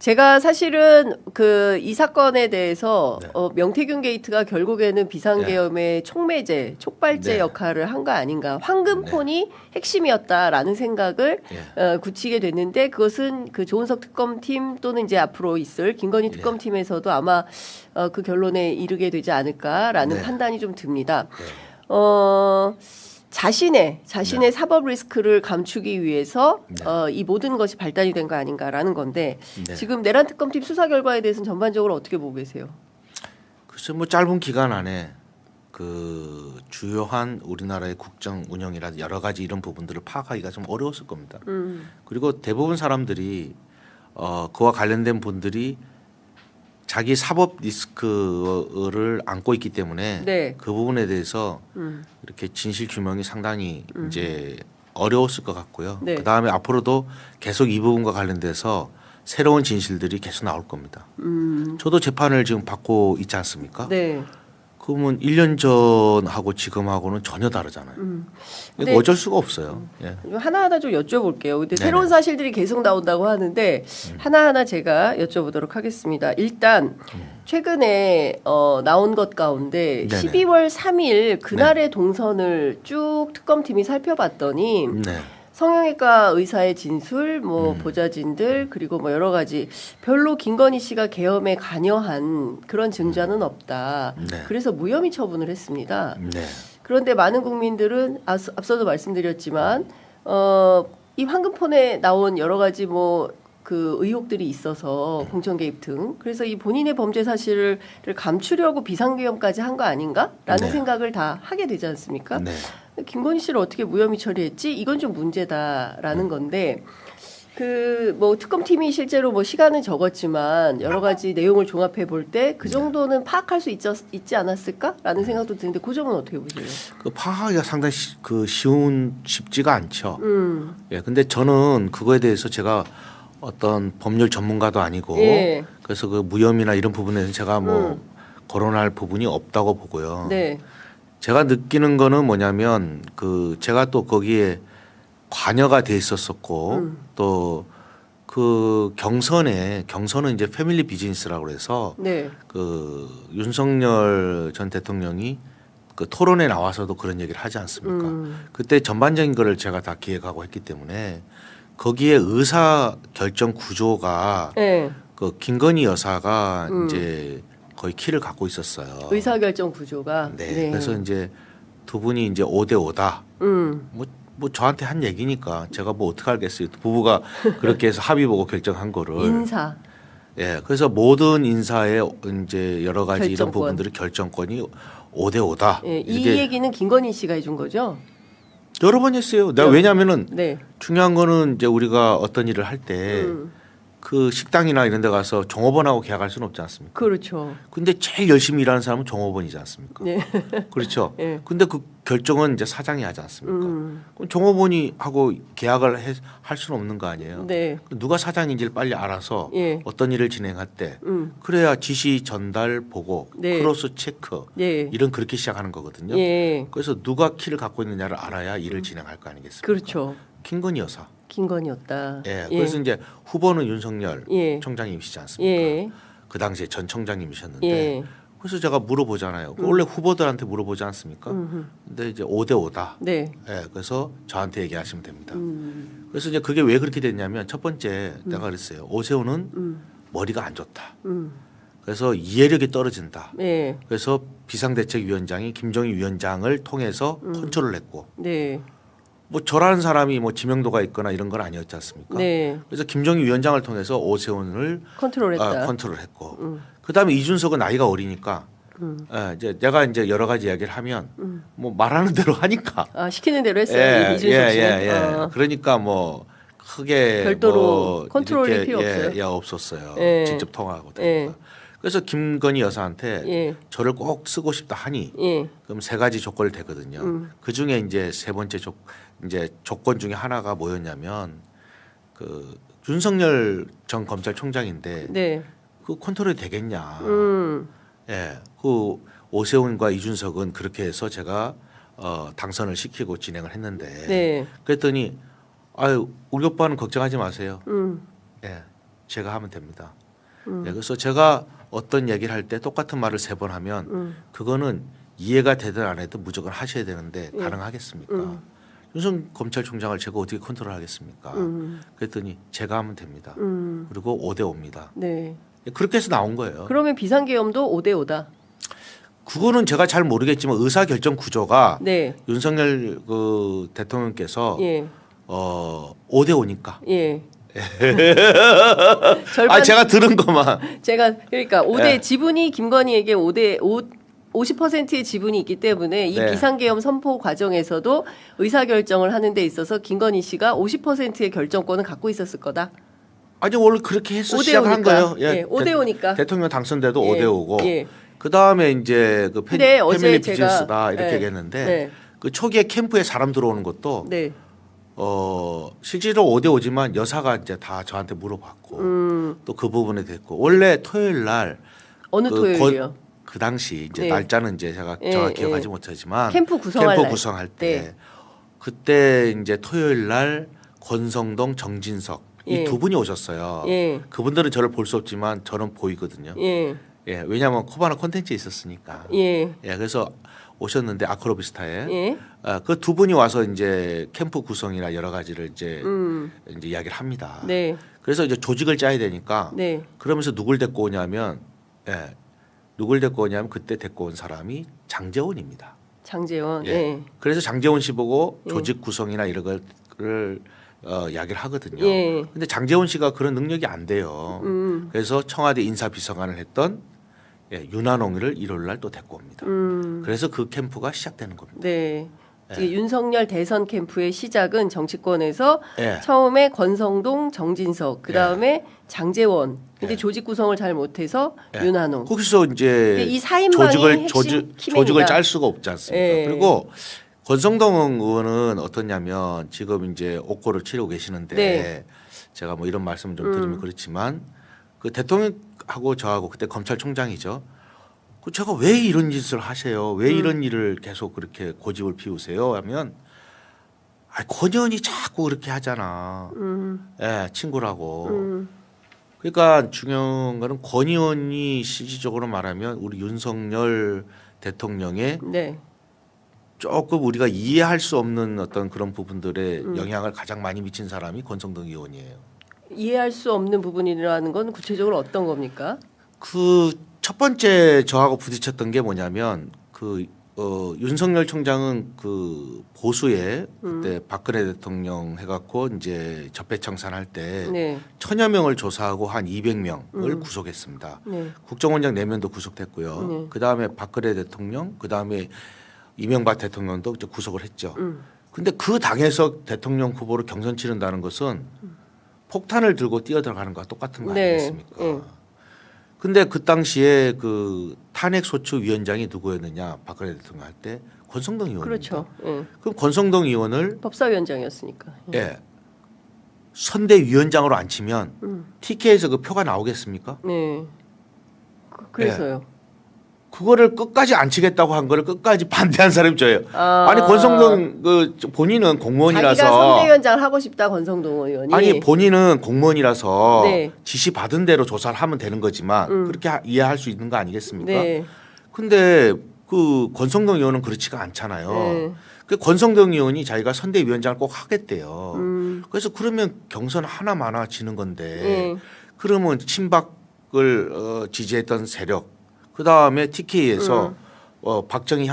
제가 사실은 이 사건에 대해서 네. 명태균 게이트가 결국에는 비상계엄의 촉매제, 촉발제 네. 역할을 한 거 아닌가. 황금폰이 핵심이었다라는 생각을 굳히게 됐는데 그것은 그 조은석 특검팀 또는 이제 앞으로 있을 김건희 특검팀에서도 아마 그 결론에 이르게 되지 않을까라는 네. 판단이 좀 듭니다. 네. 자신의 사법 리스크를 감추기 위해서 네. 이 모든 것이 발단이 된 거 아닌가라는 건데 네. 지금 내란 특검팀 수사 결과에 대해서는 전반적으로 어떻게 보고 계세요? 글쎄 뭐 짧은 기간 안에 그 주요한 우리나라의 국정 운영이라 여러 가지 이런 부분들을 파악하기가 좀 어려웠을 겁니다. 그리고 대부분 사람들이 그와 관련된 분들이 자기 사법 리스크를 안고 있기 때문에 네. 그 부분에 대해서 이렇게 진실 규명이 상당히 이제 어려웠을 것 같고요. 네. 그 다음에 앞으로도 계속 이 부분과 관련돼서 새로운 진실들이 계속 나올 겁니다. 저도 재판을 지금 받고 있지 않습니까? 네. 그러면 1년 전하고 지금하고는 전혀 다르잖아요. 근데 이거 어쩔 수가 없어요. 예. 하나하나 좀 여쭤볼게요. 근데 네네. 새로운 사실들이 계속 나온다고 하는데 하나하나 제가 여쭤보도록 하겠습니다. 일단 최근에 나온 것 가운데 네네. 12월 3일 그날의 동선을 쭉 특검팀이 살펴봤더니 네. 성형외과 의사의 진술, 뭐 보좌진들 그리고 뭐 여러 가지 별로 김건희 씨가 계엄에 관여한 그런 증자는 없다. 네. 그래서 무혐의 처분을 했습니다. 네. 그런데 많은 국민들은 앞서도 말씀드렸지만 이 황금폰에 나온 여러 가지 뭐 그 의혹들이 있어서 공천 개입 등 그래서 이 본인의 범죄 사실을 감추려고 비상계엄까지 한 거 아닌가라는 네. 생각을 다 하게 되지 않습니까? 네. 김건희 씨를 어떻게 무혐의 처리했지? 이건 좀 문제다라는 건데 그 뭐 특검팀이 실제로 뭐 시간은 적었지만 여러 가지 내용을 종합해 볼 때 그 정도는 파악할 수 있지 않았을까라는 생각도 드는데 그 점은 어떻게 보세요? 그 파악하기가 상당히 쉽지가 않죠. 예, 근데 저는 그거에 대해서 제가 어떤 법률 전문가도 아니고 예. 그래서 그 무혐의나 이런 부분에서 제가 뭐 거론할 부분이 없다고 보고요. 네. 제가 느끼는 거는 뭐냐면 그 제가 또 거기에 관여가 돼 있었었고 또 그 경선은 이제 패밀리 비즈니스라고 그래서 네. 그 윤석열 전 대통령이 그 토론에 나와서도 그런 얘기를 하지 않습니까? 그때 전반적인 거를 제가 다 기획하고 했기 때문에 거기에 의사 결정 구조가 네. 그 김건희 여사가 이제 거의 키를 갖고 있었어요. 의사결정 구조가. 네. 그래서 이제 두 분이 이제 5대 5다. 뭐 저한테 한 얘기니까 제가 뭐 어떻게 알겠어요. 부부가 그렇게 해서 합의 보고 결정한 거를. 인사. 예. 그래서 모든 인사의 이제 여러 가지 이런 결정권. 부분들의 결정권이 5대 5다. 예, 이 얘기는 김건희 씨가 해준 거죠? 여러 번 했어요. 내가 왜냐하면은 네. 중요한 거는 이제 우리가 어떤 일을 할 때 그 식당이나 이런 데 가서 종업원하고 계약할 수는 없지 않습니까? 그렇죠. 근데 제일 열심히 일하는 사람은 종업원이지 않습니까? 네. 그렇죠. 예. 근데 그 결정은 이제 사장이 하지 않습니까? 그럼 종업원이 하고 계약을 할 수는 없는 거 아니에요. 네. 누가 사장인지를 빨리 알아서 예. 어떤 일을 진행할 때 그래야 지시 전달 보고 네. 크로스 체크 예. 일은 그렇게 시작하는 거거든요. 예. 그래서 누가 키를 갖고 있느냐를 알아야 일을 진행할 거 아니겠습니까? 그렇죠. 김건희 여사. 김건희였다. 예. 그래서 이제 후보는 윤석열 예. 총장님이시지 않습니까? 예. 그 당시에 전 총장님이셨는데 예. 그래서 제가 물어보잖아요. 원래 후보들한테 물어보지 않습니까? 근데 이제 5대 5다. 네. 예, 그래서 저한테 얘기하시면 됩니다. 그래서 이제 그게 왜 그렇게 됐냐면 첫 번째 내가 그랬어요. 오세훈은 머리가 안 좋다. 그래서 이해력이 떨어진다. 네. 그래서 비상대책위원장이 김정희 위원장을 통해서 컨트롤을 했고 네. 뭐 저라는 사람이 뭐 지명도가 있거나 이런 건 아니었지 않습니까? 네. 그래서 김정희 위원장을 통해서 오세훈을 컨트롤했다. 컨트롤했고 그다음에 이준석은 나이가 어리니까 이제 내가 이제 여러 가지 이야기를 하면 뭐 말하는 대로 하니까 시키는 대로 했어요. 이준석 씨. 그러니까 뭐 크게 별도로 뭐 컨트롤이 이렇게, 필요 없어요. 없었어요. 예. 직접 통화하고 되니까. 그래서 김건희 여사한테 예. 저를 꼭 쓰고 싶다 하니 예. 그럼 세 가지 조건이 되거든요. 그 중에 이제 세 번째 조건 중에 하나가 뭐였냐면 그 윤석열 전 검찰총장인데 네. 그 컨트롤이 되겠냐. 예, 그 오세훈과 이준석은 그렇게 해서 제가 당선을 시키고 진행을 했는데 네. 그랬더니 아유 우리 오빠는 걱정하지 마세요. 예, 제가 하면 됩니다. 예, 그래서 제가 어떤 얘기를 할 때 똑같은 말을 3번 하면 그거는 이해가 되든 안 되든 무조건 하셔야 되는데 가능하겠습니까? 윤석열 검찰총장을 제가 어떻게 컨트롤하겠습니까? 그랬더니 제가 하면 됩니다. 그리고 5대 5입니다. 네. 그렇게 해서 나온 거예요. 그러면 비상계엄도 5대 5다. 그거는 제가 잘 모르겠지만 의사결정 구조가 네. 윤석열 그 대통령께서 예. 5대 5니까. 예. 절반 아 제가 들은 것만. 제가 그러니까 5대 예. 지분이 김건희에게 50%의 지분이 있기 때문에 이 네. 비상계엄 선포 과정에서도 의사결정을 하는 데 있어서 김건희 씨가 50%의 결정권을 갖고 있었을 거다. 아니 원래 그렇게 해서 5대 시작을 한 5니까. 거예요. 예, 5대 5니까. 대통령 당선돼도 예. 5대 5고. 예. 그 다음에 이제 그 근데 어제 패밀리 제가- 비즈니스다 이렇게 네. 얘기했는데 네. 그 초기에 캠프에 사람 들어오는 것도 네. 실제로 5대 5지만 여사가 이제 다 저한테 물어봤고 또 그 부분에 됐고 원래 토요일 날 어느 그 토요일이요? 그 당시 이제 네. 날짜는 이제 제가 예, 정확히 예. 기억하지 못하지만 캠프 구성할 날. 구성할 때 네. 그때 이제 토요일 날 권성동 정진석 예. 이 두 분이 오셨어요. 예. 그분들은 저를 볼 수 없지만 저는 보이거든요. 예. 예, 왜냐하면 코바나 콘텐츠에 있었으니까. 예. 예, 그래서 오셨는데 아크로비스타에 예. 그 두 분이 와서 이제 캠프 구성이나 여러 가지를 이제 이야기를 합니다. 네. 그래서 이제 조직을 짜야 되니까 네. 그러면서 누굴 데리고 오냐면 누굴 데리고 오냐면 그때 데리고 온 사람이 장제원입니다. 장제원. 예. 예. 그래서 장제원 씨 보고 예. 조직 구성이나 이런 거를 이야기를 하거든요. 예. 근데 장제원 씨가 그런 능력이 안 돼요. 그래서 청와대 인사비서관을 했던 윤한홍을 일요일 날 또 데리고 옵니다. 그래서 그 캠프가 시작되는 겁니다. 네. 예. 지금 윤석열 대선 캠프의 시작은 정치권에서 예. 처음에 권성동, 정진석, 그 다음에 장제원. 근데 예. 조직 구성을 잘 못해서 예. 윤한홍. 거기서 이제 이 사인방이 핵심 키맨이다. 조직을 짤 수가 없지 않습니까? 예. 그리고 권성동 의원은 어떠냐면 지금 이제 옥고를 치르고 계시는데 네. 제가 뭐 이런 말씀을 좀 드리면 그렇지만 그 대통령하고 저하고 그때 검찰총장이죠. 그 제가 왜 이런 짓을 하세요? 왜 이런 일을 계속 그렇게 고집을 피우세요? 하면 권 의원이 자꾸 그렇게 하잖아. 예, 친구라고. 그러니까 중요한 거는 권 의원이 실질적으로 말하면 우리 윤석열 대통령의 네. 조금 우리가 이해할 수 없는 어떤 그런 부분들에 영향을 가장 많이 미친 사람이 권성동 의원이에요. 이해할 수 없는 부분이라는 건 구체적으로 어떤 겁니까? 그 첫 번째 저하고 부딪혔던 게 뭐냐면 그 윤석열 총장은 그 보수에 그때 박근혜 대통령 해갖고 이제 적폐청산할 때 네. 1000여 명을 조사하고 한 200명을 구속했습니다. 네. 국정원장 4명도 구속됐고요. 네. 그 다음에 박근혜 대통령, 그 다음에 이명박 대통령도 이제 구속을 했죠. 근데 그 당에서 대통령 후보로 경선 치른다는 것은 폭탄을 들고 뛰어들어가는 거와 똑같은 거 네. 아니겠습니까? 네. 근데 그 당시에 그 탄핵소추위원장이 누구였느냐 박근혜 대통령 할 때 권성동 의원입니다. 그렇죠. 예. 그럼 권성동 의원을 법사위원장이었으니까. 선대위원장으로 앉히면 TK에서 그 표가 나오겠습니까? 네. 그래서요. 그거를 끝까지 안 치겠다고 한 거를 끝까지 반대한 사람이 저예요. 아. 아니 권성동 그 본인은 공무원이라서 자기가 선대위원장을 하고 싶다 권성동 의원이. 아니 본인은 공무원이라서 네. 지시 받은 대로 조사를 하면 되는 거지만 그렇게 이해할 수 있는 거 아니겠습니까? 네. 근데 그 권성동 의원은 그렇지가 않잖아요. 네. 그 권성동 의원이 자기가 선대위원장을 꼭 하겠대요. 그래서 그러면 경선 하나마나 지는 건데 그러면 친박을 지지했던 세력 그 다음에 TK에서 박정희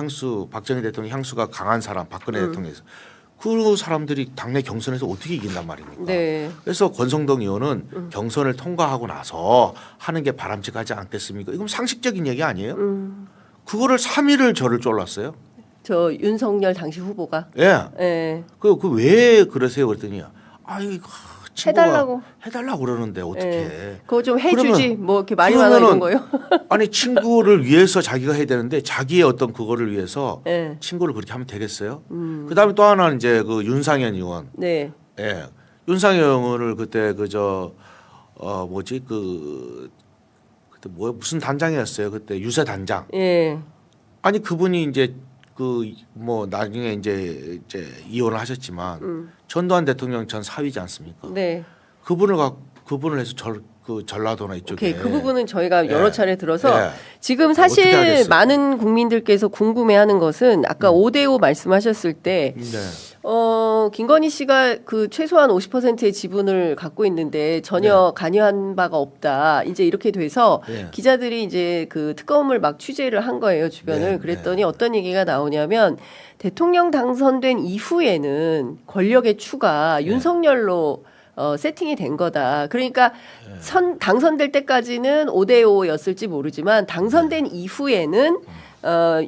대통령 향수가 강한 사람 박근혜 대통령에서 그 사람들이 당내 경선에서 어떻게 이긴단 말입니까? 네. 그래서 권성동 의원은 경선을 통과하고 나서 하는 게 바람직하지 않겠습니까? 이건 상식적인 얘기 아니에요? 그거를 3일을 저를 쫄랐어요. 저 윤석열 당시 후보가. 예. 예. 그 왜 그러세요? 그랬더니 아이 해달라고. 해달라고 그러는데 어떻게? 예. 그거 좀 해주지. 그러면- 뭐 이렇게 말이 많아 이런 거요. 아니 친구를 위해서 자기가 해야 되는데 자기의 어떤 그거를 위해서 예. 친구를 그렇게 하면 되겠어요? 그다음에 또 하나는 이제 그 윤상현 의원. 네. 예. 윤상현 의원을 그때 그저 뭐지 그때 뭐 무슨 단장이었어요? 그때 유세 단장. 예. 아니 그분이 이제 그 뭐 나중에 이제 이혼을 하셨지만 전두환 대통령 전 사위지 않습니까? 네. 그분을 해서 그 전라도나 이쪽에. 오케이. 그 부분은 저희가 여러 예. 차례 들어서 예. 지금 어떻게 사실 하겠어요? 많은 국민들께서 궁금해하는 것은 아까 5대5 말씀하셨을 때 네. 김건희 씨가 그 최소한 50%의 지분을 갖고 있는데 전혀 관여한 바가 없다. 이제 이렇게 돼서 네. 기자들이 이제 그 특검을 막 취재를 한 거예요, 주변을. 네. 그랬더니 어떤 얘기가 나오냐면 대통령 당선된 이후에는 권력의 추가 윤석열로 세팅이 된 거다. 그러니까 당선될 때까지는 5대5였을지 모르지만 당선된 이후에는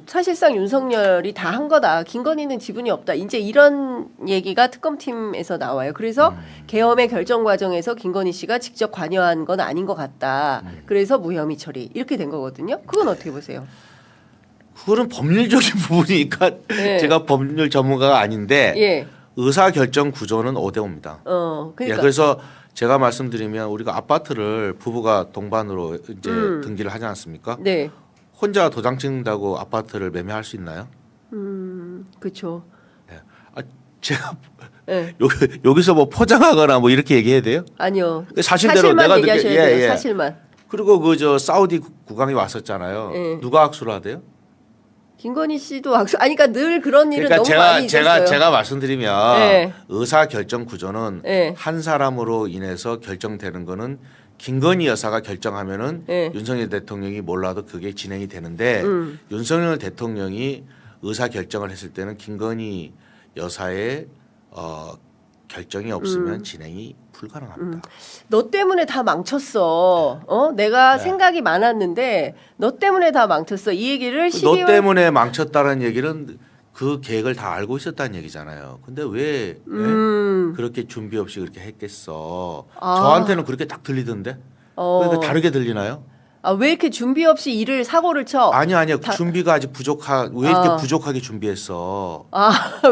사실상 윤석열이 다 한 거다. 김건희는 지분이 없다. 이제 이런 얘기가 특검팀에서 나와요. 그래서 계엄의 결정 과정에서 김건희 씨가 직접 관여한 건 아닌 것 같다. 그래서 무혐의 처리 이렇게 된 거거든요. 그건 어떻게 보세요? 그거는 법률적인 부분이니까 예. 제가 법률 전문가가 아닌데 예. 의사 결정 구조는 5대5입니다. 그러니까 예, 그래서 제가 말씀드리면 우리가 아파트를 부부가 동반으로 이제 등기를 하지 않습니까? 네. 혼자 도장 찍는다고 아파트를 매매할 수 있나요? 그렇죠. 제가 네. 여기서 뭐 포장하거나 뭐 이렇게 얘기해야 돼요? 아니요. 사실대로 사실만 내가 얘기하셔야 느껴- 돼요. 예. 사실만. 그리고 그 저 사우디 국왕이 왔었잖아요. 예. 누가 악수를 하대요? 김건희 씨도 악수. 아니 그러니까 늘 그런 일은 그러니까 너무 많이 있었어요. 제가 말씀드리면 예. 의사 결정 구조는 예. 한 사람으로 인해서 결정되는 거는 김건희 여사가 결정하면은 예. 윤석열 대통령이 몰라도 그게 진행이 되는데 윤석열 대통령이 의사 결정을 했을 때는 김건희 여사의 결정이 없으면 진행이 불가능합니다. 너 때문에 다 망쳤어. 내가 네. 생각이 많았는데 너 때문에 다 망쳤어. 이 얘기를 12월 너 때문에 망쳤다는 얘기는 그 계획을 다 알고 있었다는 얘기잖아요. 근데 왜 그렇게 준비 없이 그렇게 했겠어? 아. 저한테는 그렇게 딱 들리던데. 그러니까 다르게 들리나요? 왜 이렇게 준비 없이 일을 사고를 쳐? 아니요. 준비가 아직 왜 이렇게 아. 부족하게 준비했어?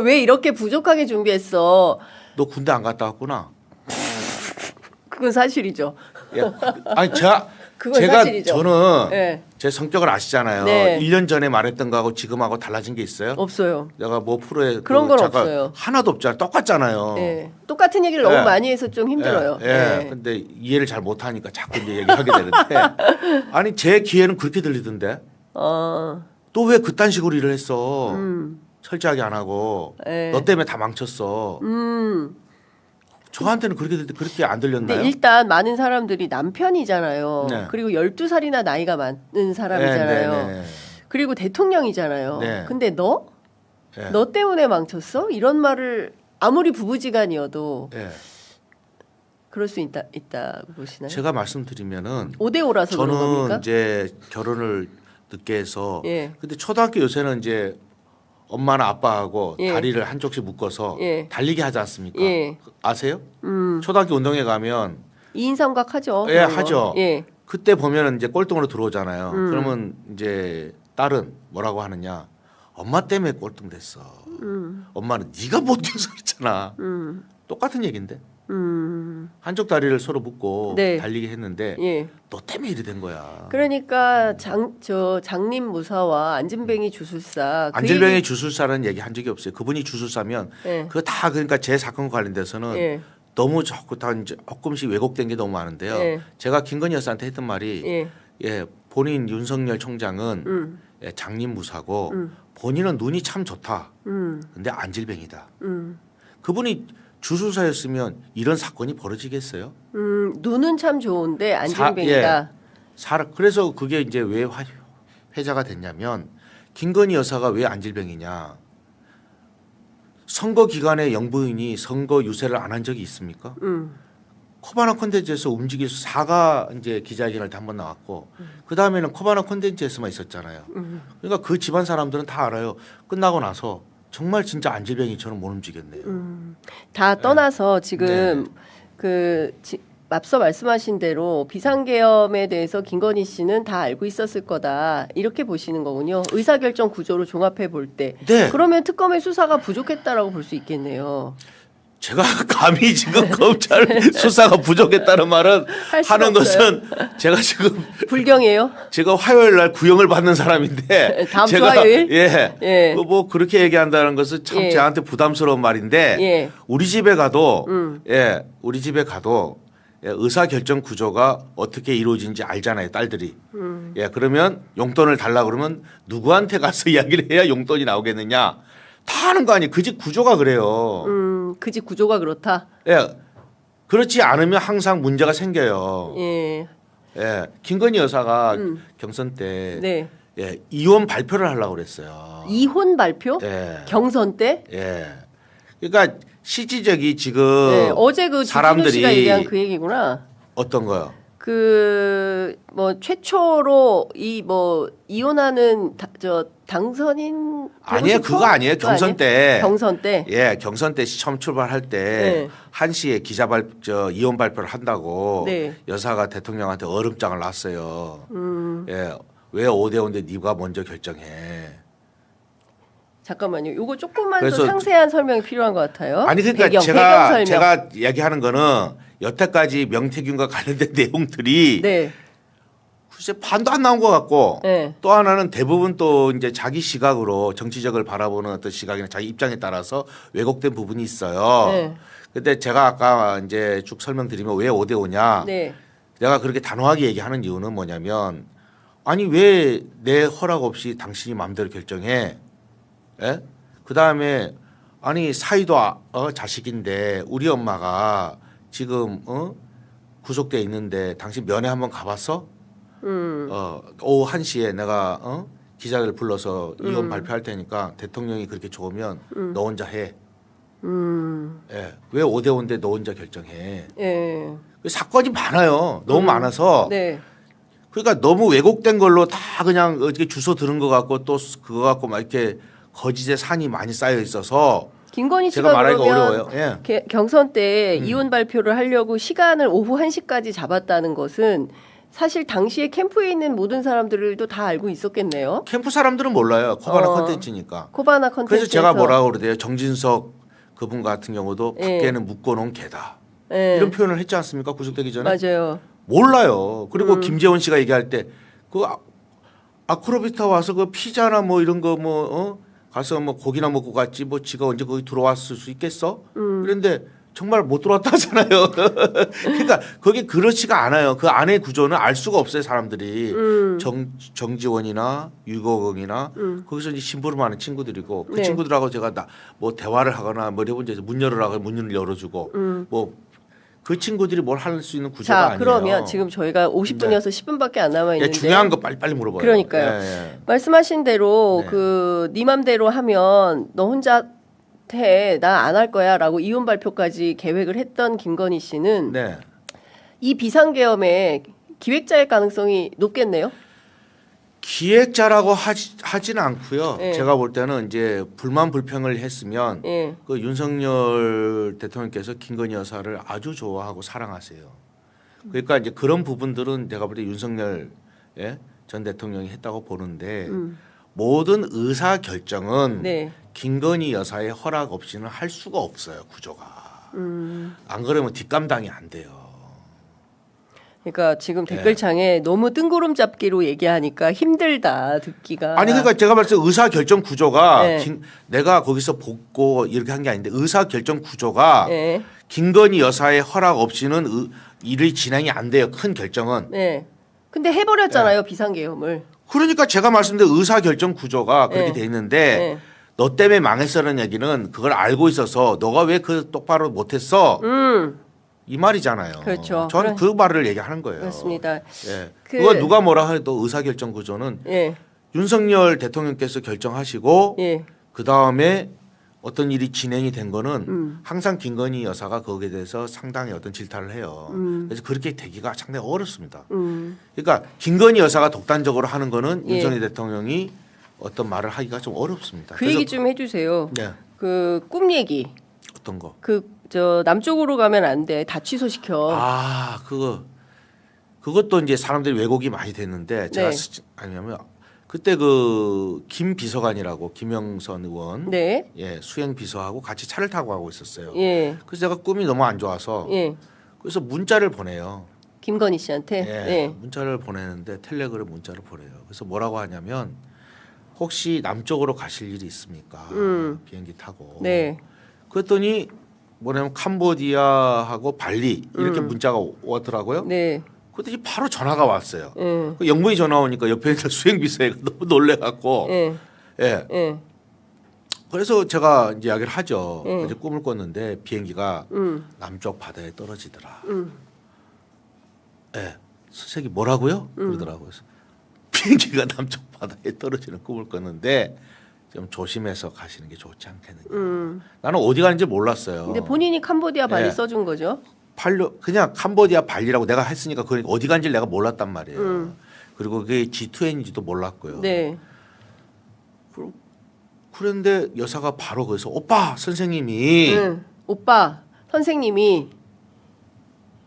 왜 이렇게 부족하게 준비했어? 너 군대 안 갔다 왔구나. 그건 사실이죠. 예. 아니 그건 제가 사실이죠. 저는 네. 제 성격을 아시잖아요. 네. 1년 전에 말했던 거하고 지금하고 달라진 게 있어요? 없어요. 내가 뭐 프로에 그런 그 건 잠깐 없어요. 하나도 없잖아요. 똑같잖아요. 예. 똑같은 얘기를 너무 예. 많이 해서 좀 힘들어요. 예. 예. 근데 이해를 잘 못하니까 자꾸 이제 얘기하게 되는데 아니 제 귀에는 그렇게 들리던데 어, 또 왜 그딴 식으로 일을 했어? 철저하게 안 하고 예. 너 때문에 다 망쳤어. 저한테는 그렇게 안 들렸나요? 근데 일단 많은 사람들이 남편이잖아요. 네. 그리고 12살이나 나이가 많은 사람이잖아요. 네. 그리고 대통령이잖아요. 네. 근데 너 네. 때문에 망쳤어? 이런 말을 아무리 부부지간이어도 예. 그럴 수 있다고 보시나요? 제가 말씀드리면은 5대5라서 그런 저는 겁니까? 이제 결혼을 늦게 해서 예. 근데 초등학교 요새는 이제 엄마나 아빠하고 예. 다리를 한쪽씩 묶어서 예. 달리기 하지 않습니까? 예. 아세요? 초등학교 운동회 가면 2인 삼각 하죠. 예, 그런 거. 하죠. 예. 그때 보면은 이제 꼴등으로 들어오잖아요. 그러면 이제 딸은 뭐라고 하느냐? 엄마 때문에 꼴등 됐어. 엄마는 네가 못 뛰어서 그랬잖아. 똑같은 얘기인데. 한쪽 다리를 서로 묶고 네. 달리기 했는데 예. 너 때문에 이래 된 거야. 그러니까 장님 무사와 안진뱅이 주술사 그 안질뱅이 얘기- 주술사라는 얘기 한 적이 없어요. 그분이 주술사면 예. 그거 다 그러니까 제 사건 관련돼서는 예. 너무 자꾸 다 이제 조금씩 왜곡된 게 너무 많은데요. 예. 제가 김건희 여사한테 했던 말이 예. 예, 본인 윤석열 총장은 예, 장님 무사고 본인은 눈이 참 좋다. 근데 안질뱅이다. 그분이 주술사였으면 이런 사건이 벌어지겠어요? 눈은 참 좋은데 안진뱅이다. 그래서 그게 이제 왜 회자가 됐냐면 김건희 여사가 왜 안질뱅이냐? 선거 기간에 영부인이 선거 유세를 안 한 적이 있습니까? 코바나 콘텐츠에서 움직여서 사과 이제 기자회견을 한 번 나왔고 그 다음에는 코바나 콘텐츠에서만 있었잖아요. 그러니까 그 집안 사람들은 다 알아요. 끝나고 나서 정말 진짜 안질뱅이처럼 못 움직였네요. 다 떠나서 지금 네. 앞서 말씀하신 대로 비상계엄에 대해서 김건희 씨는 다 알고 있었을 거다 이렇게 보시는 거군요. 의사결정 구조로 종합해 볼 때. 네. 그러면 특검의 수사가 부족했다라고 볼 수 있겠네요. 제가 감히 지금 검찰 수사가 부족했다는 말은 할 수가 하는 없어요. 것은 제가 지금 불경이에요? 제가 화요일 날 구형을 받는 사람인데 다음 주 제가 화요일? 예. 예. 뭐 그렇게 얘기한다는 것은 참 예. 저한테 부담스러운 말인데 예. 우리 집에 가도 예. 우리 집에 가도 예, 의사결정 구조가 어떻게 이루어지는지 알잖아요, 딸들이. 예, 그러면 용돈을 달라 그러면 누구한테 가서 이야기를 해야 용돈이 나오겠느냐? 다 하는 거 아니에요. 그 집 구조가 그래요. 그 집 구조가 그렇다. 예, 그렇지 않으면 항상 문제가 생겨요. 예. 예, 김건희 여사가 경선 때 네. 예, 이혼 발표를 하려고 그랬어요. 이혼 발표? 예, 경선 때? 예. 그러니까 실질적이 지금 네. 어제 그 주진우 사람들이 씨가 얘기한 그 얘기구나. 어떤 거요? 그 뭐 최초로 이 뭐 이혼하는 당선인 아니에요, 그거 아니에요. 경선 때. 경선 때. 예, 경선 때 처음 출발할 때 네. 1시에 이혼 발표를 한다고 네. 여사가 대통령한테 얼음장을 놨어요. 예, 왜 5대5인데 네가 먼저 결정해. 잠깐만요. 요거 조금만 더 그래서 상세한 설명이 필요한 것 같아요. 아니 그러니까 배경 설명. 제가 얘기하는 거는 여태까지 명태균과 관련된 내용들이 네. 글쎄 반도 안 나온 것 같고 네. 또 하나는 대부분 또 이제 자기 시각으로 정치적을 바라보는 어떤 시각이나 자기 입장에 따라서 왜곡된 부분이 있어요. 네. 근데 제가 아까 이제 쭉 설명드리면 왜 5대5냐. 네. 내가 그렇게 단호하게 얘기하는 이유는 뭐냐면 아니 왜 내 허락 없이 당신이 마음대로 결정해? 예? 그다음에 아니 사이도 자식인데 우리 엄마가 지금 구속돼 있는데 당신 면회 한번 가봤어? 오후 1시에 내가 기자들 불러서 이혼 발표할 테니까 대통령이 그렇게 좋으면 너 혼자 해. 예. 왜 5대5인데 너 혼자 결정해. 예. 사건이 많아요. 너무 많아서. 네. 그러니까 너무 왜곡된 걸로 다 그냥 어떻게 주소 들은 것 같고 또 그거 갖고 막 이렇게 거짓의 산이 많이 쌓여 있어서 김건희 제가 씨가 말하기가 그러면 어려워요. 예. 경선 때 이혼 발표를 하려고 시간을 오후 1시까지 잡았다는 것은 사실 당시에 캠프에 있는 모든 사람들도 다 알고 있었겠네요. 캠프 사람들은 몰라요. 코바나 컨텐츠니까. 코바나 컨텐츠. 그래서 제가 뭐라고 그러대요. 정진석 그분 같은 경우도 예. 밖에는 묶어놓은 개다. 예. 이런 표현을 했지 않습니까? 구속되기 전에. 맞아요. 몰라요. 그리고 김재원 씨가 얘기할 때 그 아크로비타 와서 그 피자나 뭐 이런 거 가서 뭐 고기나 먹고 갔지 뭐 지가 언제 거기 들어왔을 수 있겠어? 그런데 정말 못 들어왔다 하잖아요. 그러니까 그게 그렇지가 않아요. 그 안의 구조는 알 수가 없어요, 사람들이. 정지원이나 유고경이나 거기서 이제 심부름하는 친구들이고 그 네. 친구들하고 제가 뭐 대화를 하거나 뭐 해본 적에서 문 열으라고 문을 열어주고 뭐 그 친구들이 뭘 할 수 있는 구조가 자, 아니에요. 그러면 지금 저희가 50분이어서 10분밖에 안 남아 예, 있는데 중요한 거 빨리빨리 물어봐요. 그러니까요. 예, 예. 말씀하신 대로 네. 네 맘대로 하면 너 혼자 해. 나 안 할 거야라고 이혼 발표까지 계획을 했던 김건희 씨는 네. 이 비상계엄의 기획자일 가능성이 높겠네요. 기획자라고 하지는 않고요. 예. 제가 볼 때는 이제 불만 불평을 했으면 예. 그 윤석열 대통령께서 김건희 여사를 아주 좋아하고 사랑하세요. 그러니까 이제 그런 부분들은 제가 볼 때 윤석열 전 대통령이 했다고 보는데 모든 의사 결정은 네. 김건희 여사의 허락 없이는 할 수가 없어요. 구조가. 안 그러면 뒷감당이 안 돼요. 그러니까 지금 댓글창에 너무 뜬구름 잡기로 얘기하니까 힘들다 듣기가. 아니 그러니까 제가 봤을 때 의사 결정 구조가 네. 내가 거기서 복고 이렇게 한 게 아닌데 의사 결정 구조가 네. 김건희 여사의 허락 없이는 일이 진행이 안 돼요. 큰 결정은. 네. 근데 해버렸잖아요 비상계엄을. 그러니까 제가 말씀드린 의사 결정 구조가 그렇게 돼 있는데 네. 너 때문에 망했어라는 얘기는 그걸 알고 있어서 너가 왜 그 똑바로 못했어 이 말이잖아요. 그렇죠. 저는 그 말을 얘기하는 거예요. 그렇습니다. 예. 그거 누가 뭐라 해도 의사 결정 구조는 예. 윤석열 대통령께서 결정하시고 예. 그 다음에 어떤 일이 진행이 된 거는 항상 김건희 여사가 거기에 대해서 상당히 어떤 질타를 해요. 그래서 그렇게 되기가 상당히 어렵습니다. 그러니까 김건희 여사가 독단적으로 하는 거는 예. 윤석열 대통령이 어떤 말을 하기가 좀 어렵습니다. 그 얘기 좀 해주세요. 네. 그 꿈 얘기. 어떤 거? 남쪽으로 가면 안 돼. 다 취소시켜. 아 그것도 이제 사람들이 왜곡이 많이 됐는데 제가 네. 아니면 그때 그 김 비서관이라고 김영선 의원 네. 예 수행 비서하고 같이 차를 타고 가고 있었어요. 예. 그래서 제가 꿈이 너무 안 좋아서 예. 그래서 문자를 보내요. 김건희 씨한테. 예, 네. 문자를 보내는데 텔레그램 문자를 보내요. 그래서 뭐라고 하냐면 혹시 남쪽으로 가실 일이 있습니까? 비행기 타고. 네. 그랬더니 뭐냐면 캄보디아하고 발리 이렇게 문자가 오더라고요. 네. 그때 바로 전화가 왔어요. 그 영무이 전화 오니까 옆에 있는 수행비서가 너무 놀래갖고 예. 그래서 제가 이제 이야기를 하죠. 이제 꿈을 꿨는데 비행기가 남쪽 바다에 떨어지더라. 예. 선생님 뭐라고요? 그러더라고요. 그래서 비행기가 남쪽 바다에 떨어지는 꿈을 꿨는데 좀 조심해서 가시는 게 좋지 않겠느냐. 나는 어디 가는지 몰랐어요. 근데 본인이 캄보디아 발리 써준 거죠? 그냥 캄보디아 발리라고 내가 했으니까 그 어디 간지를 내가 몰랐단 말이에요. 그리고 그게 G2N인지도 몰랐고요. 네. 그런데 여사가 바로 거기서 오빠 선생님이 오빠 선생님이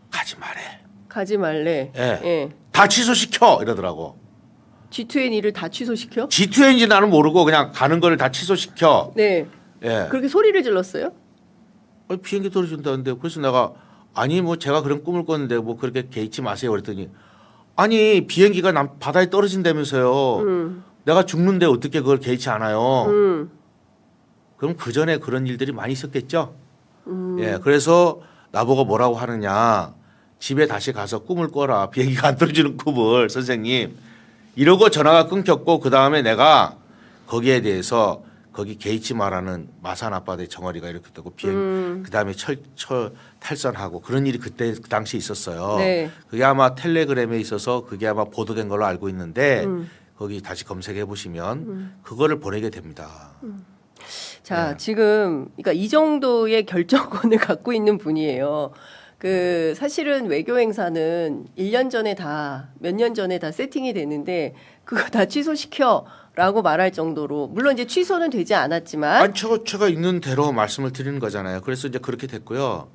가지 말래. 가지 말래. 예. 다 취소시켜 이러더라고. G2N을 다 취소시켜? G2N인지 나는 모르고 그냥 가는 거를 다 취소시켜. 네. 예. 그렇게 소리를 질렀어요? 비행기 떨어진다는데 그래서 내가 아니 뭐 제가 그런 꿈을 꿨는데 뭐 그렇게 개의치 마세요 그랬더니 아니 비행기가 바다에 떨어진다면서요. 내가 죽는데 어떻게 그걸 개의치 않아요. 그럼 그 전에 그런 일들이 많이 있었겠죠. 예, 그래서 나보고 뭐라고 하느냐. 집에 다시 가서 꿈을 꿔라. 비행기가 안 떨어지는 꿈을 선생님. 이러고 전화가 끊겼고 그 다음에 내가 거기에 대해서 거기 개의치 마라는 마산 앞바다의 정어리가 이렇게 되고 그 다음에 탈선하고 그런 일이 그때 그 당시에 있었어요. 네. 그게 아마 텔레그램에 있어서 그게 아마 보도된 걸로 알고 있는데 거기 다시 검색해 보시면 그거를 보내게 됩니다. 자, 지금 그러니까 이 정도의 결정권을 갖고 있는 분이에요. 그 사실은 외교 행사는 1년 전에 몇 년 전에 다 세팅이 되는데 그거 다 취소시켜라고 말할 정도로 물론 이제 취소는 되지 않았지만 아니 제가 있는 대로 말씀을 드리는 거잖아요. 그래서 이제 그렇게 됐고요.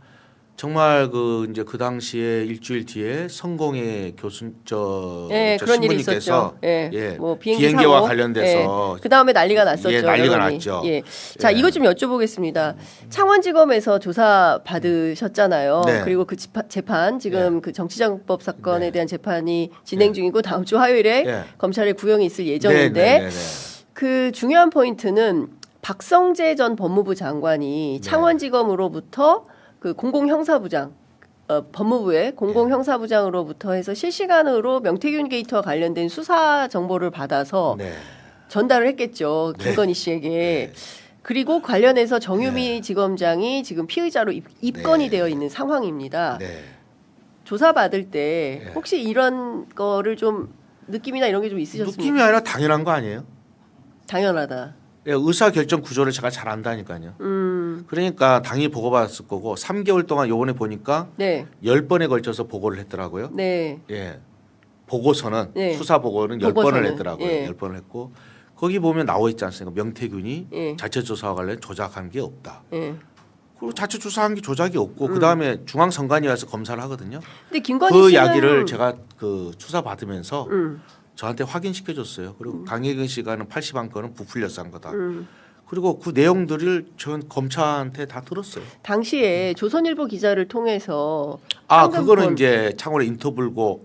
정말 이제 그 당시에 일주일 뒤에 성공의 교수 저 그런 일이 신부님께서 있었죠. 뭐 비행기와 관련돼서 그 다음에 난리가 났었죠. 난리가 여론이. 났죠. 자, 이거 좀 여쭤보겠습니다. 창원지검에서 조사 받으셨잖아요. 네. 그리고 그 재판 지금 그 정치자금법 사건에 대한 재판이 진행 중이고 다음 주 화요일에 검찰에 구형이 있을 예정인데 그 중요한 포인트는 박성재 전 법무부 장관이 창원지검으로부터 그 공공형사부장 법무부의 공공형사부장으로부터 해서 실시간으로 명태균 게이트와 관련된 수사 정보를 받아서 전달을 했겠죠. 김건희 씨에게. 그리고 관련해서 정유미 지검장이 지금 피의자로 입건이 되어 있는 상황입니다. 조사받을 때 혹시 이런 거를 좀 느낌이나 이런 게 좀 있으셨습니까? 느낌이 아니라 당연한 거 아니에요? 당연하다. 의사결정 구조를 제가 잘 안다니까요. 그러니까 당연히 보고받았을 거고 3개월 동안 요번에 보니까 10번에 걸쳐서 보고를 했더라고요. 예. 보고서는 수사 보고는 10번을 했더라고요. 10번을 했고 거기 보면 나와 있지 않습니까? 명태균이 자체조사와 관련 조작한 게 없다. 그리고 자체조사한 게 조작이 없고 그 다음에 중앙선관위 와서 검사를 하거든요. 근데 김건희 그 씨는 이야기를 제가 그 수사 받으면서 저한테 확인시켜줬어요. 그리고 강혜경 씨가 하는 80안건은 부풀려서 한 거다. 그리고 그 내용들을 전 검찰한테 다 들었어요. 당시에 조선일보 기자를 통해서 그거는 이제 창원의 인터불고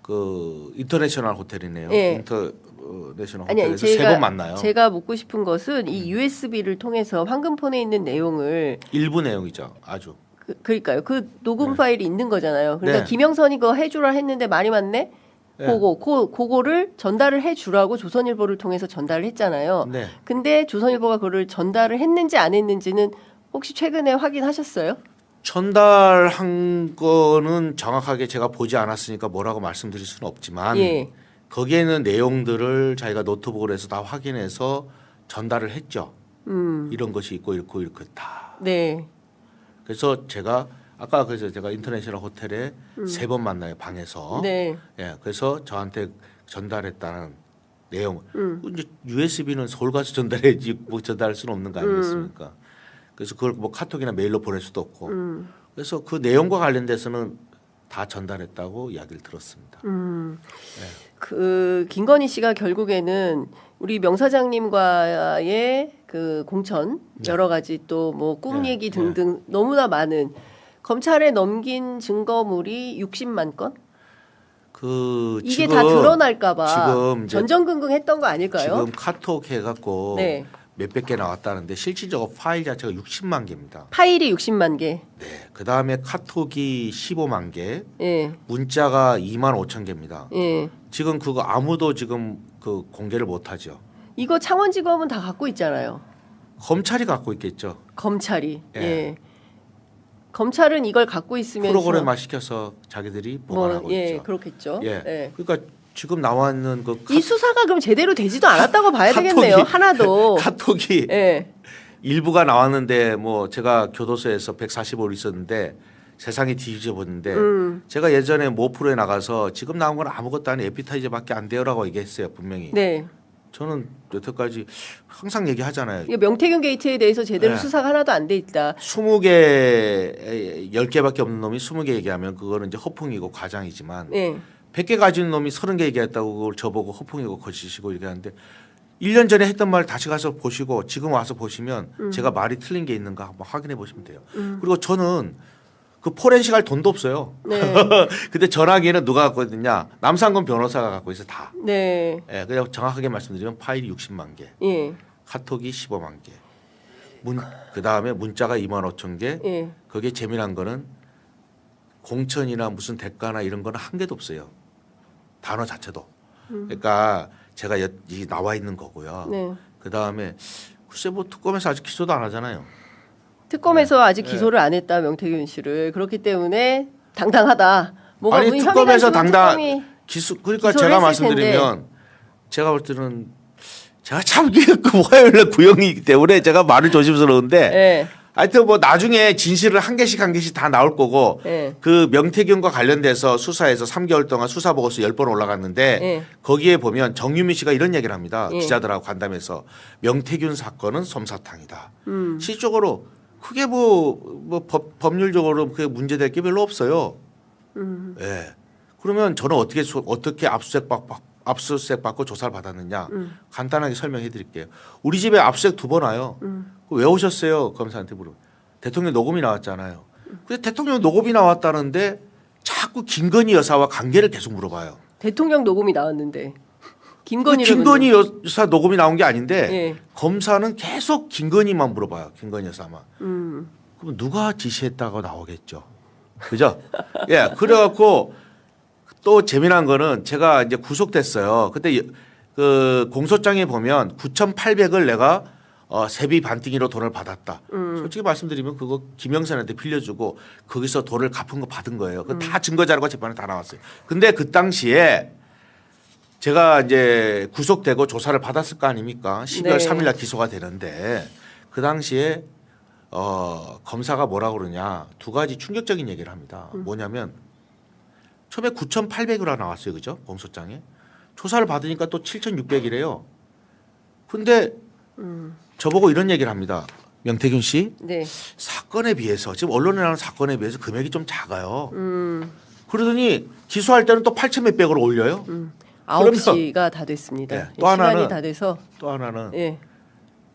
그 인터내셔널 호텔이네요. 인터내셔널 호텔에서 3번 만나요. 제가 묻고 싶은 것은 이 USB를 통해서 황금폰에 있는 내용을 일부 내용이죠. 아주. 그러니까요. 그 녹음 파일이 있는 거잖아요. 그러니까 김영선이 그거 해주라 했는데 말이 많네. 그거를 전달을 해주라고 조선일보를 통해서 전달을 했잖아요. 근데 조선일보가 그거를 전달을 했는지 안 했는지는 혹시 최근에 확인하셨어요? 전달한 거는 정확하게 제가 보지 않았으니까 뭐라고 말씀드릴 수는 없지만 거기에 있는 내용들을 자기가 노트북으로 해서 다 확인해서 전달을 했죠. 이런 것이 있고 이렇고 이렇게 다. 그래서 제가 아까 그래서 제가 인터내셔널 호텔에 3번 만나요 방에서. 그래서 저한테 전달했다는 내용. 이제 USB는 서울 가서 전달해야지 뭐 전달할 수는 없는 거 아니겠습니까? 그래서 그걸 뭐 카톡이나 메일로 보낼 수도 없고. 그래서 그 내용과 관련돼서는 다 전달했다고 이야기를 들었습니다. 그 김건희 씨가 결국에는 우리 명 사장님과의 그 공천 여러 가지 또 뭐 꿈 얘기 등등 너무나 많은 검찰에 넘긴 증거물이 60만 건? 이게 다 드러날까봐 지금 전전긍긍했던 거 아닐까요? 지금 카톡 해갖고 몇백 개 나왔다는데 실질적으로 파일 자체가 60만 개입니다. 파일이 60만 개. 네. 그 다음에 카톡이 15만 개, 예. 문자가 2만 5천 개입니다. 예. 지금 그거 아무도 지금 그 공개를 못하죠. 이거 창원지검은 다 갖고 있잖아요. 검찰이 갖고 있겠죠. 검찰이. 예. 예. 검찰은 이걸 갖고 있으면서 프로그램화 시켜서 자기들이 보관하고 예, 있죠. 그렇겠죠. 예. 예. 그러니까 지금 나와 있는 그 이 수사가 그럼 제대로 되지도 않았다고 봐야 되겠네요. 하나도. 카톡이 예. 일부가 나왔는데 뭐 제가 교도소에서 145일 있었는데 세상이 뒤집어졌는데 제가 예전에 모 프로에 나가서 지금 나온 건 아무것도 아닌 에피타이저밖에 안 돼요라고 얘기했어요 분명히. 네. 저는 여태까지 항상 얘기하잖아요. 이게 명태균 게이트에 대해서 제대로 네. 수사가 하나도 안 돼 있다. 20개, 10개밖에 없는 놈이 20개 얘기하면 그거는 이제 허풍이고 과장이지만 네. 100개 가진 놈이 30개 얘기했다고 그걸 저보고 허풍이고 거짓이고 얘기하는데 1년 전에 했던 말 다시 가서 보시고 지금 와서 보시면 제가 말이 틀린 게 있는가 한번 확인해 보시면 돼요. 그리고 저는 그 포렌식 할 돈도 없어요. 네. 근데 전화기는 누가 갖고 있느냐? 남상권 변호사가 갖고 있어 다. 네. 예, 그냥 정확하게 말씀드리면 파일이 60만 개, 예. 카톡이 15만 개, 그 다음에 문자가 2만 5천 개. 예. 거기에 재미난 거는 공천이나 무슨 대가나 이런 거는 한 개도 없어요. 단어 자체도. 그러니까 제가 이 나와 있는 거고요. 네. 그 다음에 글쎄 뭐 특검에서 아직 기소도 안 하잖아요. 특검에서 아직 기소를 안 했다 명태균 씨를. 그렇기 때문에 당당하다. 뭐가 아니 혐의가 특검에서 있으면 당당 특검이 기소 그러니까 기소를 제가 했을 말씀드리면 제가 볼 때는 제가 참 그 화요일에 구형이기 때문에 제가 말을 조심스러운데 예. 하여튼 뭐 나중에 진실을 한 개씩 다 나올 거고 예. 그 명태균과 관련돼서 수사에서 3개월 동안 수사 보고서 10번 올라갔는데 예. 거기에 보면 정유미 씨가 이런 얘기를 합니다. 예. 기자들하고 간담회에서 명태균 사건은 솜사탕이다. 실질적으로 크게 뭐 법률적으로 그게 문제될 게 별로 없어요. 예. 그러면 저는 어떻게 압수수색 받고 조사를 받았느냐 간단하게 설명해 드릴게요. 우리 집에 압수수색 2번 와요. 왜 오셨어요? 검사한테 물어. 대통령 녹음이 나왔잖아요. 근데 대통령 녹음이 나왔다는데 자꾸 김건희 여사와 관계를 계속 물어봐요. 대통령 녹음이 나왔는데 김건희를 김건희 여사 녹음이 나온 게 아닌데 예. 검사는 계속 김건희만 물어봐요. 김건희 여사만. 그럼 누가 지시했다고 나오겠죠. 그죠? 예. 그래갖고 또 재미난 거는 제가 이제 구속됐어요. 그때 그 공소장에 보면 9,800을 내가 세비 반띵으로 돈을 받았다. 솔직히 말씀드리면 그거 김영선한테 빌려주고 거기서 돈을 갚은 거 받은 거예요. 그 다 증거 자료가 재판에 다 나왔어요. 근데 그 당시에 제가 이제 구속되고 조사를 받았을 거 아닙니까? 12월 네. 3일 날 기소가 되는데 그 당시에 검사가 뭐라 그러냐 2가지 충격적인 얘기를 합니다. 뭐냐면 처음에 9,800으로 나왔어요. 그죠? 공소장에. 조사를 받으니까 또 7,600이래요. 근데 저보고 이런 얘기를 합니다. 명태균 씨 네. 사건에 비해서 지금 언론에 나오는 사건에 비해서 금액이 좀 작아요. 그러더니 기소할 때는 또 8,000몇백으로 올려요. 9시가 다 됐습니다. 네, 또 시간이 하나는 다 돼서 또 하나는 예.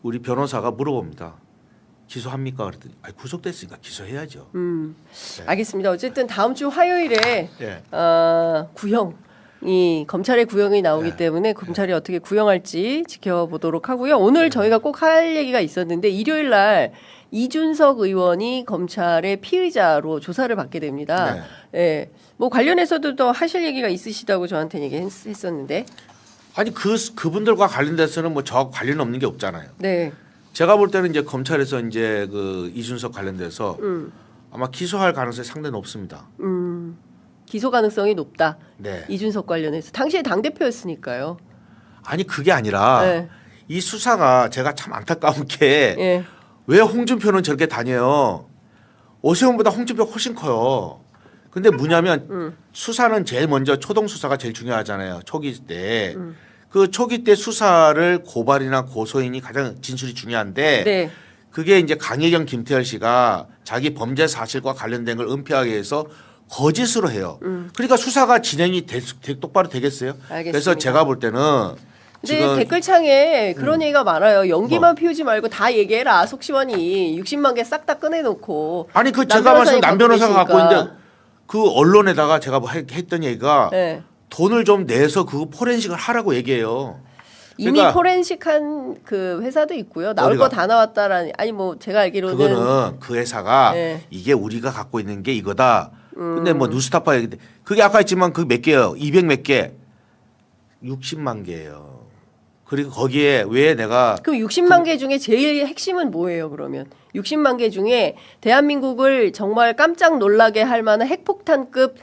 우리 변호사가 물어봅니다. 기소합니까? 그랬더니 구속됐으니까 기소해야죠. 알겠습니다. 어쨌든 다음 주 화요일에 예. 구형이 검찰의 구형이 나오기 네. 때문에 검찰이 어떻게 구형할지 지켜보도록 하고요. 오늘 저희가 꼭 할 얘기가 있었는데 일요일 날 이준석 의원이 검찰의 피의자로 조사를 받게 됩니다. 네. 예. 뭐 관련해서도 더 하실 얘기가 있으시다고 저한테 얘기했었는데. 아니 그분들과 관련돼서는 뭐 저 관련 없는 게 없잖아요. 네. 제가 볼 때는 이제 검찰에서 이제 그 이준석 관련돼서 아마 기소할 가능성이 상당히 높습니다. 기소 가능성이 높다. 네. 이준석 관련해서 당시에 당 대표였으니까요. 아니 그게 아니라 네. 이 수사가 제가 참 안타까운 게 왜 예. 홍준표는 저렇게 다녀요? 오세훈보다 홍준표 훨씬 커요. 근데 뭐냐면 수사는 제일 먼저 초동 수사가 제일 중요하잖아요. 초기 때. 그 초기 때 수사를 고발이나 고소인이 가장 진술이 중요한데 네. 그게 이제 강혜경 김태열 씨가 자기 범죄 사실과 관련된 걸 은폐하기 위해서 거짓으로 해요. 그러니까 수사가 진행이 똑바로 되겠어요? 알겠습니다. 그래서 제가 볼 때는 근데 지금 댓글창에 그런 얘기가 많아요. 연기만 피우지 말고 다 얘기해라. 속 시원히 60만 개 싹 다 꺼내놓고. 아니 그 남 제가 말씀 변호사님 남 변호사가 갖고 계시니까. 있는데 그 언론에다가 제가 뭐 했던 얘기가 네. 돈을 좀 내서 그 포렌식을 하라고 얘기해요. 이미 그러니까 포렌식한 그 회사도 있고요. 나올 어디가? 거 다 나왔다라는 아니 뭐 제가 알기로는 그거는 그 회사가 네. 이게 우리가 갖고 있는 게 이거다. 근데 뭐 뉴스타파 얘기 그게 아까 했지만 그 몇 개요? 200 몇 개? 60만 개예요. 그리고 거기에 왜 내가 그럼 60만 개 중에 제일 핵심은 뭐예요, 그러면? 60만 개 중에 대한민국을 정말 깜짝 놀라게 할 만한 핵폭탄급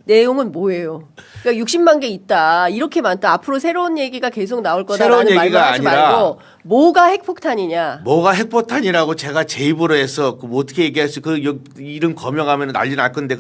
내용은 뭐예요? 그러니까 60만 개 있다. 이렇게 많다. 앞으로 새로운 얘기가 계속 나올 거다라는 새로운 말만 얘기가 하지 아니라 말고 뭐가 핵폭탄이냐? 뭐가 핵폭탄이라고 제가 제 입으로 해서 그 뭐 어떻게 얘기했어? 그 이름 거명하면 난리 날 건데.